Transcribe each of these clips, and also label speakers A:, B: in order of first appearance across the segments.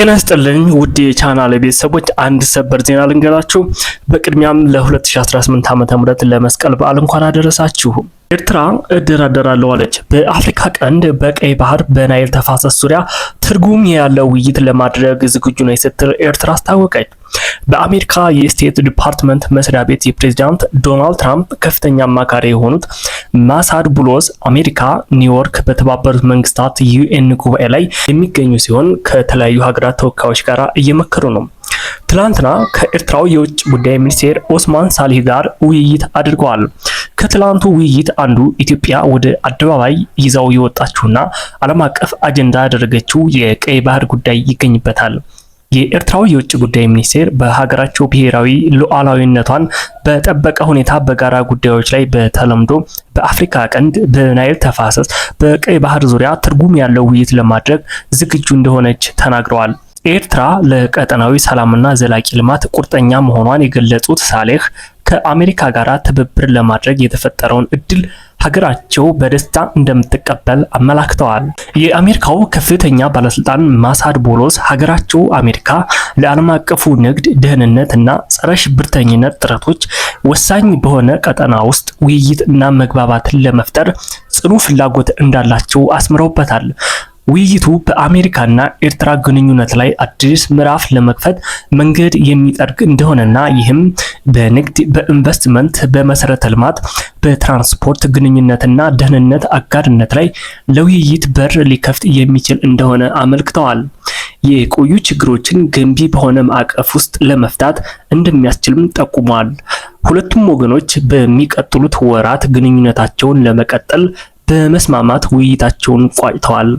A: ጤና ይስጥልኝ ውድ የቻናሌ ቤተሰቦች፣ አንድ ሰበር ዜና ልንገራችሁ። በቅድሚያም ለ2018 ዓ.ም ለመስቀል በዓል እንኳን አደረሳችሁ። ኤርትራ እደራደራለሁ አለች። በአፍሪካ ቀንድ በቀይ ባህር በናይል ተፋሰስ ዙሪያ ትርጉም ያለው ውይይት ለማድረግ ዝግጁ ነኝ ስትል ኤርትራ አስታወቀች። በአሜሪካ የስቴት ዲፓርትመንት መስሪያ ቤት የፕሬዝዳንት ዶናልድ ትራምፕ ከፍተኛ አማካሪ የሆኑት ማሳድ ቡሎስ አሜሪካ ኒውዮርክ በተባበሩት መንግስታት ዩኤን ጉባኤ ላይ የሚገኙ ሲሆን ከተለያዩ ሀገራት ተወካዮች ጋር እየመከሩ ነው። ትላንትና ከኤርትራው የውጭ ጉዳይ ሚኒስቴር ኦስማን ሳሊህ ጋር ውይይት አድርገዋል። ከትላንቱ ውይይት አንዱ ኢትዮጵያ ወደ አደባባይ ይዛው የወጣችውና ዓለም አቀፍ አጀንዳ ያደረገችው የቀይ ባህር ጉዳይ ይገኝበታል። የኤርትራው የውጭ ጉዳይ ሚኒስቴር በሀገራቸው ብሔራዊ ሉዓላዊነቷን በጠበቀ ሁኔታ በጋራ ጉዳዮች ላይ በተለምዶ በአፍሪካ ቀንድ በናይል ተፋሰስ በቀይ ባህር ዙሪያ ትርጉም ያለው ውይይት ለማድረግ ዝግጁ እንደሆነች ተናግረዋል። ኤርትራ ለቀጠናዊ ሰላምና ዘላቂ ልማት ቁርጠኛ መሆኗን የገለጹት ሳሌህ ከአሜሪካ ጋር ትብብር ለማድረግ የተፈጠረውን እድል ሀገራቸው በደስታ እንደምትቀበል አመላክተዋል። የአሜሪካው ከፍተኛ ባለስልጣን ማሳድ ቦሎስ ሀገራቸው አሜሪካ ለዓለም አቀፉ ንግድ፣ ደህንነት እና ጸረ ሽብርተኝነት ጥረቶች ወሳኝ በሆነ ቀጠና ውስጥ ውይይት እና መግባባትን ለመፍጠር ጽኑ ፍላጎት እንዳላቸው አስምረውበታል። ውይይቱ በአሜሪካና ኤርትራ ግንኙነት ላይ አዲስ ምዕራፍ ለመክፈት መንገድ የሚጠርግ እንደሆነና ይህም በንግድ፣ በኢንቨስትመንት፣ በመሰረተ ልማት፣ በትራንስፖርት ግንኙነትና ደህንነት አጋርነት ላይ ለውይይት በር ሊከፍት የሚችል እንደሆነ አመልክተዋል። የቆዩ ችግሮችን ገንቢ በሆነ ማዕቀፍ ውስጥ ለመፍታት እንደሚያስችልም ጠቁመዋል። ሁለቱም ወገኖች በሚቀጥሉት ወራት ግንኙነታቸውን ለመቀጠል በመስማማት ውይይታቸውን ቋጭተዋል።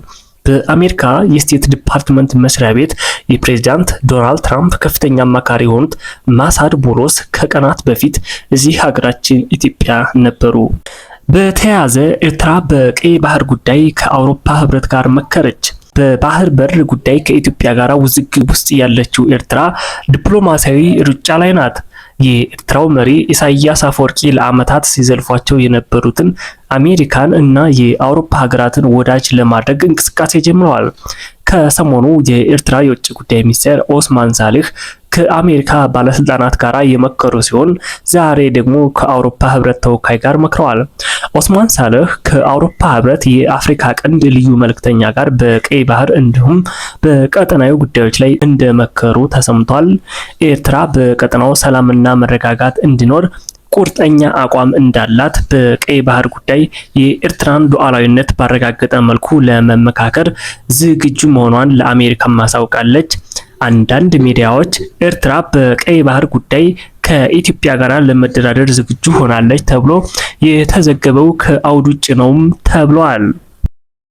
A: በአሜሪካ የስቴት ዲፓርትመንት መስሪያ ቤት የፕሬዝዳንት ዶናልድ ትራምፕ ከፍተኛ አማካሪ የሆኑት ማሳድ ቦሎስ ከቀናት በፊት እዚህ ሀገራችን ኢትዮጵያ ነበሩ። በተያያዘ ኤርትራ በቀይ ባህር ጉዳይ ከአውሮፓ ህብረት ጋር መከረች። በባህር በር ጉዳይ ከኢትዮጵያ ጋር ውዝግብ ውስጥ ያለችው ኤርትራ ዲፕሎማሲያዊ ሩጫ ላይ ናት። የኤርትራው መሪ ኢሳያስ አፈወርቂ ለዓመታት ሲዘልፏቸው የነበሩትን አሜሪካን እና የአውሮፓ ሀገራትን ወዳጅ ለማድረግ እንቅስቃሴ ጀምረዋል። ከሰሞኑ የኤርትራ የውጭ ጉዳይ ሚኒስቴር ኦስማን ሳሊህ ከአሜሪካ ባለስልጣናት ጋር የመከሩ ሲሆን ዛሬ ደግሞ ከአውሮፓ ህብረት ተወካይ ጋር መክረዋል። ኦስማን ሳሊህ ከአውሮፓ ህብረት የአፍሪካ ቀንድ ልዩ መልእክተኛ ጋር በቀይ ባህር እንዲሁም በቀጠናዊ ጉዳዮች ላይ እንደመከሩ ተሰምቷል። ኤርትራ በቀጠናው ሰላምና መረጋጋት እንዲኖር ቁርጠኛ አቋም እንዳላት በቀይ ባህር ጉዳይ የኤርትራን ሉዓላዊነት ባረጋገጠ መልኩ ለመመካከር ዝግጁ መሆኗን ለአሜሪካ ማሳውቃለች። አንዳንድ ሚዲያዎች ኤርትራ በቀይ ባህር ጉዳይ ከኢትዮጵያ ጋር ለመደራደር ዝግጁ ሆናለች ተብሎ የተዘገበው ከአውድ ውጭ ነውም ተብሏል።